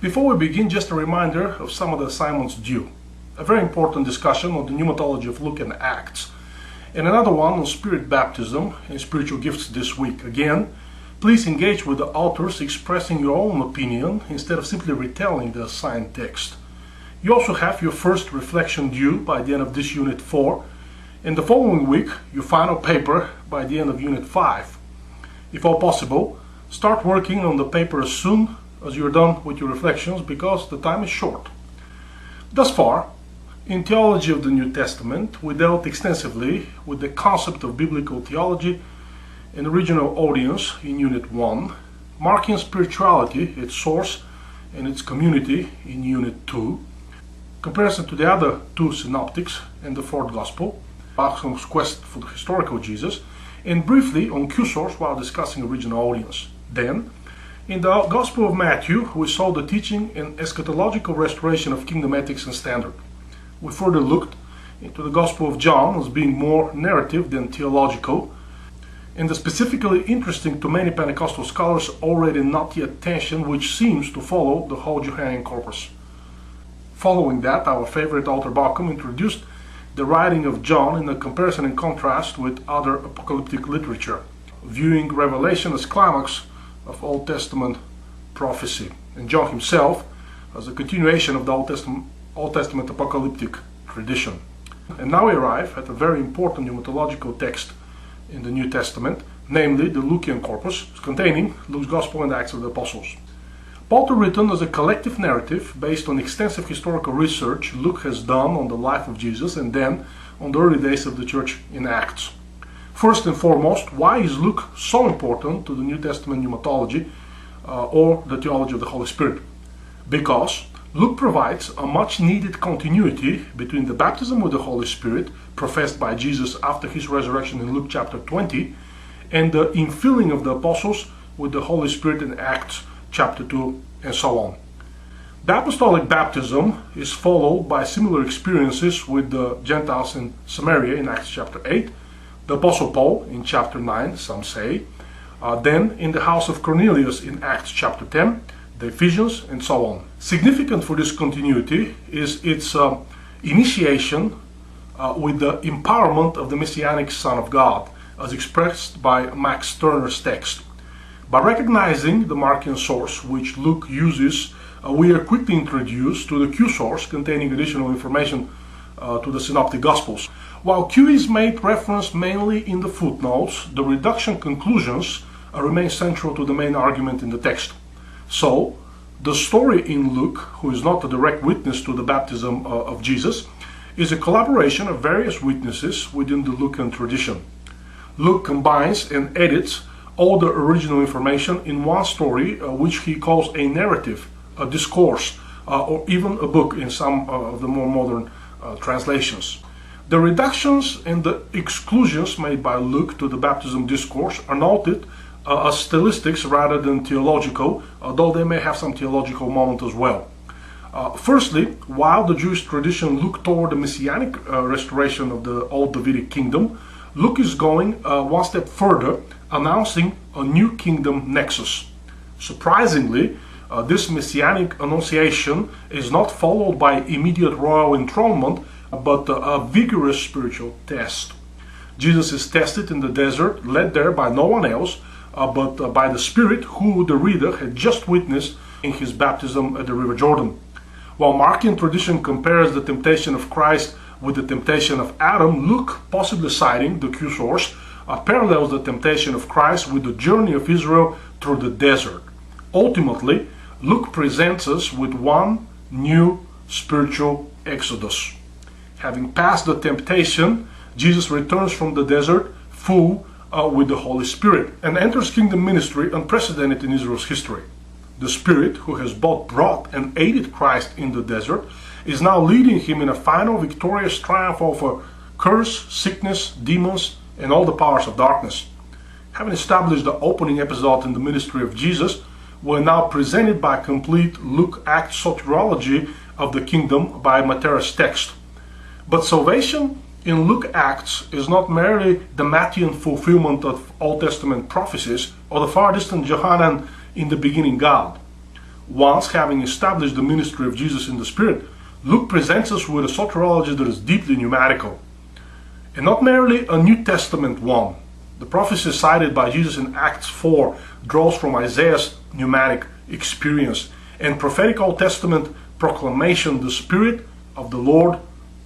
Before we begin, just a reminder of some of the assignments due. A very important discussion on the pneumatology of Luke and Acts, and another one on spirit baptism and spiritual gifts this week. Again, please engage with the authors expressing your own opinion instead of simply retelling the assigned text. You also have your first reflection due by the end of this Unit 4, and the following week your final paper by the end of Unit 5. If all possible, start working on the paper as soon as you're done with your reflections because the time is short. Thus far, in Theology of the New Testament, we dealt extensively with the concept of biblical theology and original audience in Unit 1, marking spirituality, its source and its community in Unit 2, comparison to the other two synoptics and the fourth gospel, Bach's quest for the historical Jesus, and briefly on Q-source while discussing original audience. Then, in the Gospel of Matthew, we saw the teaching and eschatological restoration of kingdom ethics and standard. We further looked into the Gospel of John as being more narrative than theological, and the specifically interesting to many Pentecostal scholars already not yet tension which seems to follow the whole Johannine corpus. Following that, our favorite author Bauckham introduced the writing of John in a comparison and contrast with other apocalyptic literature, viewing Revelation as climax of Old Testament prophecy, and John himself as a continuation of the Old Testament apocalyptic tradition. And now we arrive at a very important pneumatological text in the New Testament, namely the Lucian corpus, containing Luke's Gospel and Acts of the Apostles. Both are written as a collective narrative based on extensive historical research Luke has done on the life of Jesus and then on the early days of the church in Acts. First and foremost, why is Luke so important to the New Testament pneumatology or the theology of the Holy Spirit? Because Luke provides a much needed continuity between the baptism with the Holy Spirit professed by Jesus after his resurrection in Luke chapter 20 and the infilling of the apostles with the Holy Spirit in Acts chapter 2 and so on. The apostolic baptism is followed by similar experiences with the Gentiles in Samaria in Acts chapter 8, the Apostle Paul in chapter 9, some say, then in the house of Cornelius in Acts chapter 10, the Ephesians, and so on. Significant for this continuity is its initiation with the empowerment of the Messianic Son of God, as expressed by Max Turner's text. By recognizing the Markian source which Luke uses, we are quickly introduced to the Q source containing additional information to the Synoptic Gospels. While Q is made reference mainly in the footnotes, the reduction conclusions remain central to the main argument in the text. So, the story in Luke, who is not a direct witness to the baptism of Jesus, is a collaboration of various witnesses within the Lucan tradition. Luke combines and edits all the original information in one story, which he calls a narrative, a discourse, or even a book in some of the more modern translations. The reductions and the exclusions made by Luke to the baptism discourse are noted as stilistics rather than theological, though they may have some theological moment as well. Firstly, while the Jewish tradition looked toward the messianic restoration of the old Davidic kingdom, Luke is going one step further, announcing a new kingdom nexus. Surprisingly, this messianic annunciation is not followed by immediate royal enthronement, but a vigorous spiritual test. Jesus is tested in the desert, led there by no one else, but by the Spirit who the reader had just witnessed in his baptism at the River Jordan. While Markian tradition compares the temptation of Christ with the temptation of Adam, Luke, possibly citing the Q source, parallels the temptation of Christ with the journey of Israel through the desert. Ultimately, Luke presents us with one new spiritual exodus. Having passed the temptation, Jesus returns from the desert full with the Holy Spirit and enters kingdom ministry unprecedented in Israel's history. The Spirit, who has both brought and aided Christ in the desert, is now leading him in a final victorious triumph over curse, sickness, demons, and all the powers of darkness. Having established the opening episode in the ministry of Jesus, we are now presented by a complete Luke-Acts soteriology of the kingdom by Mattera's text. But salvation in Luke-Acts is not merely the Matthean fulfillment of Old Testament prophecies or the far distant Johannine in the beginning God. Once having established the ministry of Jesus in the Spirit, Luke presents us with a soteriology that is deeply pneumatical, and not merely a New Testament one. The prophecy cited by Jesus in Acts 4 draws from Isaiah's pneumatic experience and prophetic Old Testament proclamation, "The Spirit of the Lord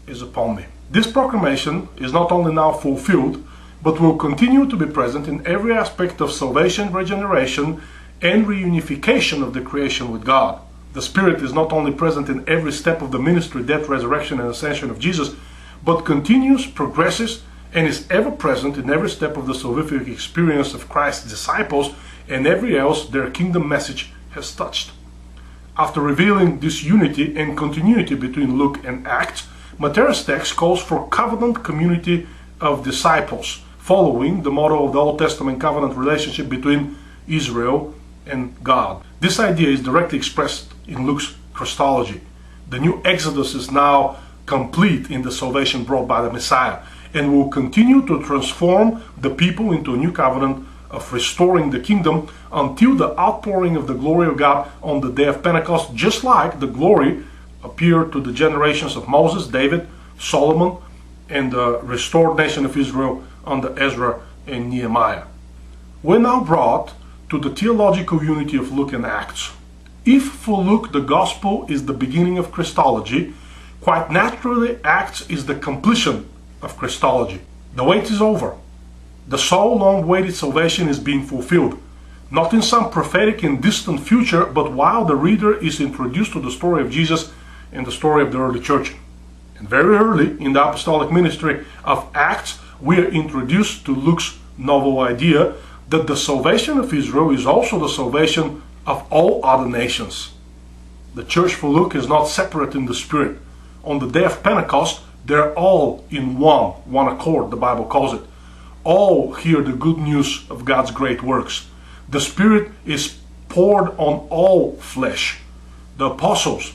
is upon me." This proclamation is not only now fulfilled, but will continue to be present in every aspect of salvation, regeneration, and reunification of the creation with God. The Spirit is not only present in every step of the ministry, death, resurrection, and ascension of Jesus, but continues, progresses, and is ever present in every step of the salvific experience of Christ's disciples and every else their kingdom message has touched. After revealing this unity and continuity between Luke and Acts, Matthäus' text calls for covenant community of disciples, following the model of the Old Testament covenant relationship between Israel and God. This idea is directly expressed in Luke's Christology. The new Exodus is now complete in the salvation brought by the Messiah, and will continue to transform the people into a new covenant of restoring the kingdom until the outpouring of the glory of God on the day of Pentecost, just like the glory appeared to the generations of Moses, David, Solomon, and the restored nation of Israel under Ezra and Nehemiah. We're now brought to the theological unity of Luke and Acts. If for Luke the gospel is the beginning of Christology, quite naturally Acts is the completion of Christology. The wait is over. The so long-awaited salvation is being fulfilled, not in some prophetic and distant future, but while the reader is introduced to the story of Jesus and the story of the early church. And very early in the apostolic ministry of Acts, we are introduced to Luke's novel idea that the salvation of Israel is also the salvation of all other nations. The church for Luke is not separate in the Spirit. On the day of Pentecost, they're all in one accord, the Bible calls it. All hear the good news of God's great works. The Spirit is poured on all flesh. The apostles,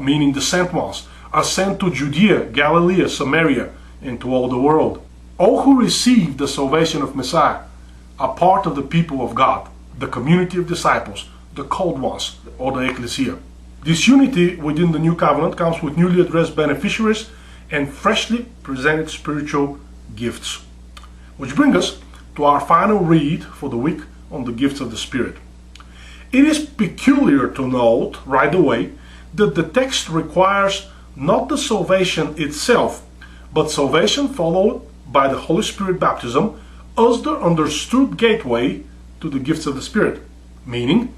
meaning the sent ones, are sent to Judea, Galilee, Samaria, and to all the world. All who receive the salvation of Messiah are part of the people of God, the community of disciples, the called ones, or the ecclesia. This unity within the new covenant comes with newly addressed beneficiaries and freshly presented spiritual gifts. Which brings us to our final read for the week on the gifts of the Spirit. It is peculiar to note right away that the text requires not the salvation itself, but salvation followed by the Holy Spirit baptism as the understood gateway to the gifts of the Spirit. Meaning,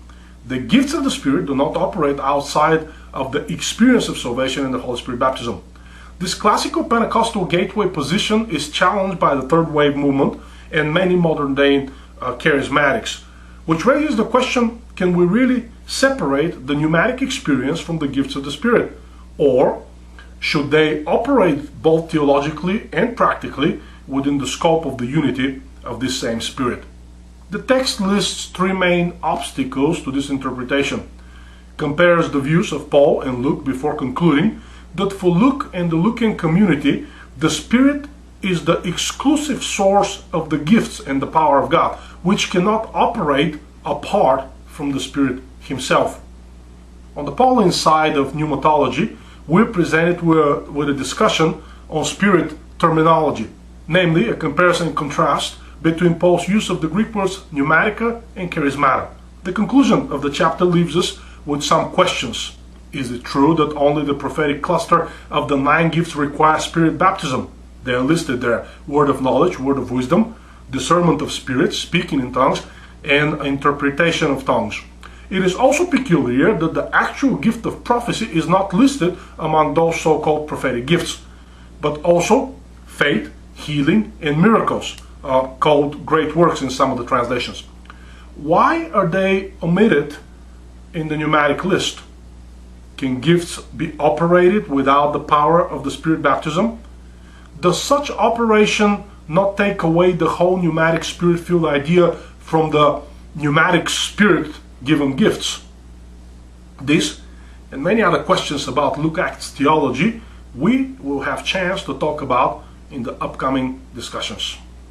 the gifts of the Spirit do not operate outside of the experience of salvation and the Holy Spirit baptism. This classical Pentecostal gateway position is challenged by the Third Wave movement and many modern day charismatics, which raises the question, can we really separate the pneumatic experience from the gifts of the Spirit? Or should they operate both theologically and practically within the scope of the unity of this same Spirit? The text lists three main obstacles to this interpretation, compares the views of Paul and Luke before concluding that for Luke and the Lucan community, the Spirit is the exclusive source of the gifts and the power of God, which cannot operate apart from the Spirit Himself. On the Pauline side of pneumatology, we're presented with a discussion on Spirit terminology, namely a comparison and contrast between Paul's use of the Greek words pneumatica and charismata. The conclusion of the chapter leaves us with some questions. Is it true that only the prophetic cluster of the 9 gifts require Spirit baptism? They are listed there: word of knowledge, word of wisdom, discernment of spirits, speaking in tongues, and interpretation of tongues. It is also peculiar that the actual gift of prophecy is not listed among those so-called prophetic gifts, but also faith, healing, and miracles, called great works in some of the translations. Why are they omitted in the pneumatic list? Can gifts be operated without the power of the Spirit baptism? Does such operation not take away the whole pneumatic Spirit-filled idea from the pneumatic Spirit-given gifts? This and many other questions about Luke Acts theology we will have chance to talk about in the upcoming discussions.